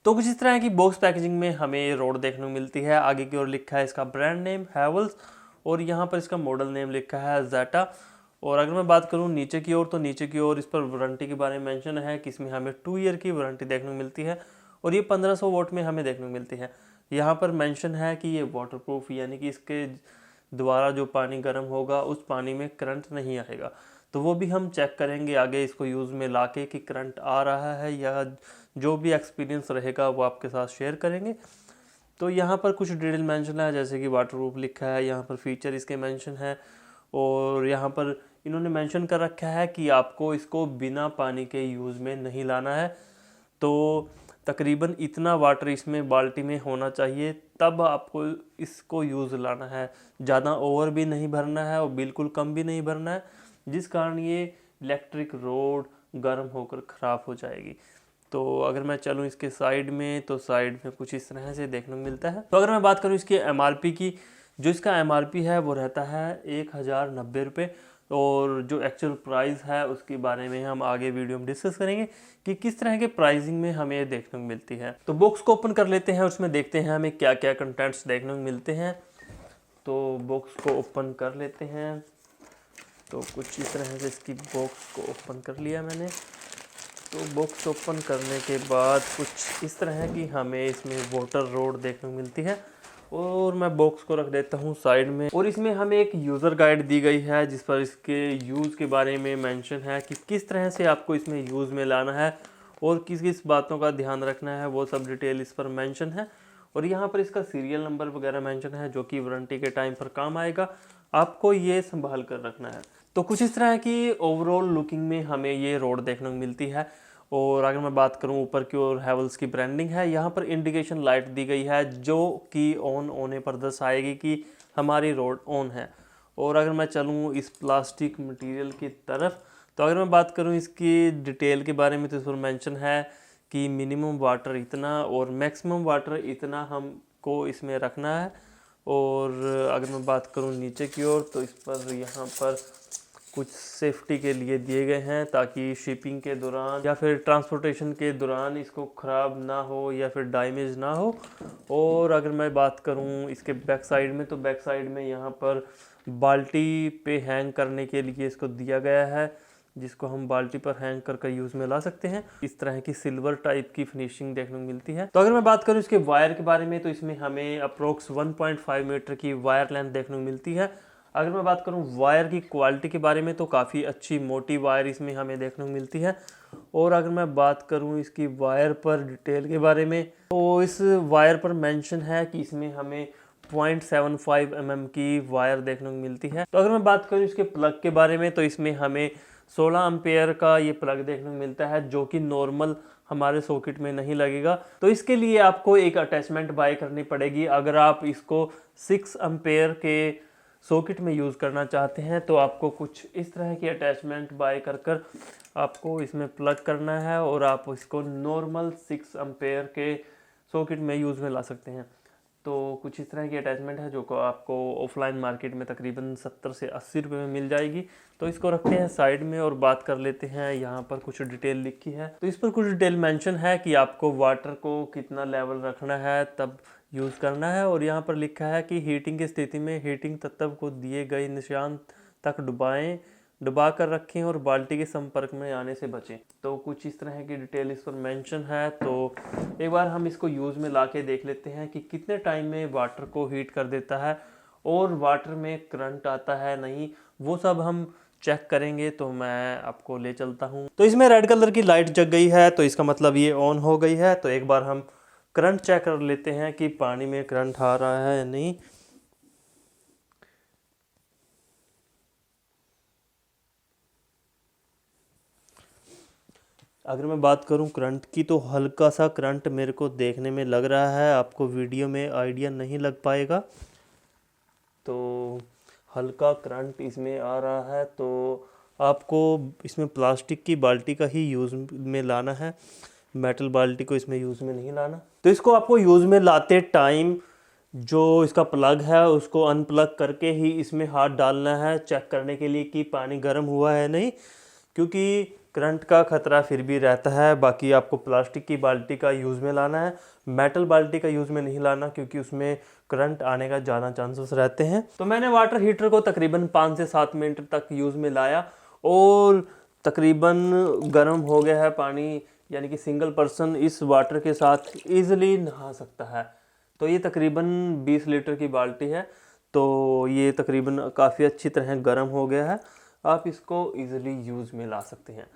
तो कुछ इस तरह की बॉक्स पैकेजिंग में हमें ये रोड देखने को मिलती है। आगे की ओर लिखा है इसका ब्रांड नेम हैवेल्स और यहाँ पर इसका मॉडल नेम लिखा है ज़ेटा। और अगर मैं बात करूँ नीचे की ओर, तो नीचे की ओर इस पर वारंटी के बारे में मेंशन है कि इसमें हमें 2 ईयर की वारंटी देखने को मिलती है और ये 1500 वोट में हमें देखने को मिलती है। यहाँ पर मेंशन है कि ये वाटरप्रूफ, यानी कि इसके द्वारा जो पानी गर्म होगा उस पानी में करंट नहीं आएगा। तो वो भी हम चेक करेंगे आगे इसको यूज़ में लाके कि करंट आ रहा है या जो भी एक्सपीरियंस रहेगा वो आपके साथ शेयर करेंगे। तो यहाँ पर कुछ डिटेल मेंशन है, जैसे कि वाटरप्रूफ लिखा है, यहाँ पर फीचर इसके मेंशन है और यहाँ पर इन्होंने मेंशन कर रखा है कि आपको इसको बिना पानी के यूज़ में नहीं लाना है। तो तकरीबन इतना वाटर इसमें बाल्टी में होना चाहिए तब आपको इसको यूज़ लाना है। ज़्यादा ओवर भी नहीं भरना है और बिल्कुल कम भी नहीं भरना है, जिस कारण ये इलेक्ट्रिक रोड गर्म होकर ख़राब हो जाएगी। तो अगर मैं चलूँ इसके साइड में, तो साइड में कुछ इस तरह से देखने को मिलता है। तो अगर मैं बात करूँ इसकी MRP की, जो इसका MRP है वो रहता है 1090 रुपये और जो एक्चुअल प्राइस है उसके बारे में हम आगे वीडियो में डिस्कस करेंगे कि किस तरह के प्राइसिंग में हमें ये देखने को मिलती है। तो बॉक्स को ओपन कर लेते हैं, उसमें देखते हैं हमें क्या क्या कंटेंट्स देखने को मिलते हैं। तो बॉक्स को ओपन कर लेते हैं। तो कुछ इस तरह से इसकी बॉक्स को ओपन कर लिया मैंने। तो बॉक्स ओपन करने के बाद कुछ इस तरह की हमें इसमें वाटर रोड देखने को मिलती है और मैं बॉक्स को रख देता हूँ साइड में। और इसमें हमें एक यूज़र गाइड दी गई है जिस पर इसके यूज़ के बारे में मेंशन है कि किस तरह से आपको इसमें यूज़ में लाना है और किस किस बातों का ध्यान रखना है, वो सब डिटेल इस पर मेंशन है। और यहाँ पर इसका सीरियल नंबर वगैरह मेंशन है जो कि वारंटी के टाइम पर काम आएगा, आपको ये संभाल कर रखना है। तो कुछ इस तरह की ओवरऑल लुकिंग में हमें ये रोड देखने को मिलती है। और अगर मैं बात करूं ऊपर की ओर हैवेल्स की ब्रांडिंग है, यहाँ पर इंडिकेशन लाइट दी गई है जो कि ऑन होने पर दर्शाएगी कि हमारी रोड ऑन है। और अगर मैं चलूँ इस प्लास्टिक मटेरियल की तरफ, तो अगर मैं बात करूँ इसकी डिटेल के बारे में, तो इस पर मेंशन है कि मिनिमम वाटर इतना और मैक्सिमम वाटर इतना हमको इसमें रखना है। और अगर मैं बात करूँ नीचे की ओर, तो इस पर यहाँ पर कुछ सेफ्टी के लिए दिए गए हैं ताकि शिपिंग के दौरान या फिर ट्रांसपोर्टेशन के दौरान इसको ख़राब ना हो या फिर डैमेज ना हो। और अगर मैं बात करूं इसके बैक साइड में, तो बैक साइड में यहाँ पर बाल्टी पे हैंग करने के लिए इसको दिया गया है, जिसको हम बाल्टी पर हैंग कर यूज़ में ला सकते हैं। इस तरह की सिल्वर टाइप की फिनिशिंग देखने को मिलती है। तो अगर मैं बात करूँ इसके वायर के बारे में, तो इसमें हमें अप्रोक्स 1.5 मीटर की वायर लेंथ देखने को मिलती है। अगर मैं बात करूं वायर की क्वालिटी के बारे में, तो काफ़ी अच्छी मोटी वायर इसमें हमें देखने को मिलती है। और अगर मैं बात करूं इसकी वायर पर डिटेल के बारे में, तो इस वायर पर मेंशन है कि इसमें हमें 0.75 mm की वायर देखने को मिलती है। तो अगर मैं बात करूं इसके प्लग के बारे में, तो इसमें हमें 16 एम्पेयर का ये प्लग देखने को मिलता है जो कि नॉर्मल हमारे सॉकेट में नहीं लगेगा। तो इसके लिए आपको एक अटैचमेंट बाय करनी पड़ेगी। अगर आप इसको 6 एम्पेयर के सॉकेट में यूज़ करना चाहते हैं तो आपको कुछ इस तरह की अटैचमेंट बाय कर आपको इसमें प्लग करना है और आप इसको नॉर्मल 6 एम्पेयर के सॉकेट में यूज़ में ला सकते हैं। तो कुछ इस तरह की अटैचमेंट है जो को आपको ऑफलाइन मार्केट में तकरीबन 70 से 80 रुपये में मिल जाएगी। तो इसको रखते हैं साइड में और बात कर लेते हैं। यहाँ पर कुछ डिटेल लिखी है, तो इस पर कुछ डिटेल मेंशन है कि आपको वाटर को कितना लेवल रखना है तब यूज़ करना है। और यहाँ पर लिखा है कि हीटिंग की स्थिति में हीटिंग तत्व को दिए गए निशान तक डुबा कर रखें और बाल्टी के संपर्क में आने से बचें। तो कुछ इस तरह की डिटेल इस पर मेंशन है। तो एक बार हम इसको यूज़ में लाके देख लेते हैं कि कितने टाइम में वाटर को हीट कर देता है और वाटर में करंट आता है नहीं, वो सब हम चेक करेंगे। तो मैं आपको ले चलता हूँ। तो इसमें रेड कलर की लाइट जग गई है, तो इसका मतलब ये ऑन हो गई है। तो एक बार हम करंट चेक कर लेते हैं कि पानी में करंट आ रहा है या नहीं। अगर मैं बात करूं करंट की, तो हल्का सा करंट मेरे को देखने में लग रहा है, आपको वीडियो में आइडिया नहीं लग पाएगा। तो हल्का करंट इसमें आ रहा है। तो आपको इसमें प्लास्टिक की बाल्टी का ही यूज़ में लाना है, मेटल बाल्टी को इसमें यूज़ में नहीं लाना। तो इसको आपको यूज़ में लाते टाइम जो इसका प्लग है उसको अनप्लग करके ही इसमें हाथ डालना है, चेक करने के लिए कि पानी गर्म हुआ है नहीं, क्योंकि करंट का खतरा फिर भी रहता है। बाकी आपको प्लास्टिक की बाल्टी का यूज़ में लाना है, मेटल बाल्टी का यूज़ में नहीं लाना, क्योंकि उसमें करंट आने का ज़्यादा चांसेस रहते हैं। तो मैंने वाटर हीटर को तकरीबन 5 से 7 मिनट तक यूज़ में लाया और तकरीबन गर्म हो गया है पानी, यानी कि सिंगल पर्सन इस वाटर के साथ ईज़िली नहा सकता है। तो ये तकरीबन 20 लीटर की बाल्टी है, तो ये तकरीबन काफ़ी अच्छी तरह गर्म हो गया है। आप इसको ईज़िली यूज़ में ला सकते हैं।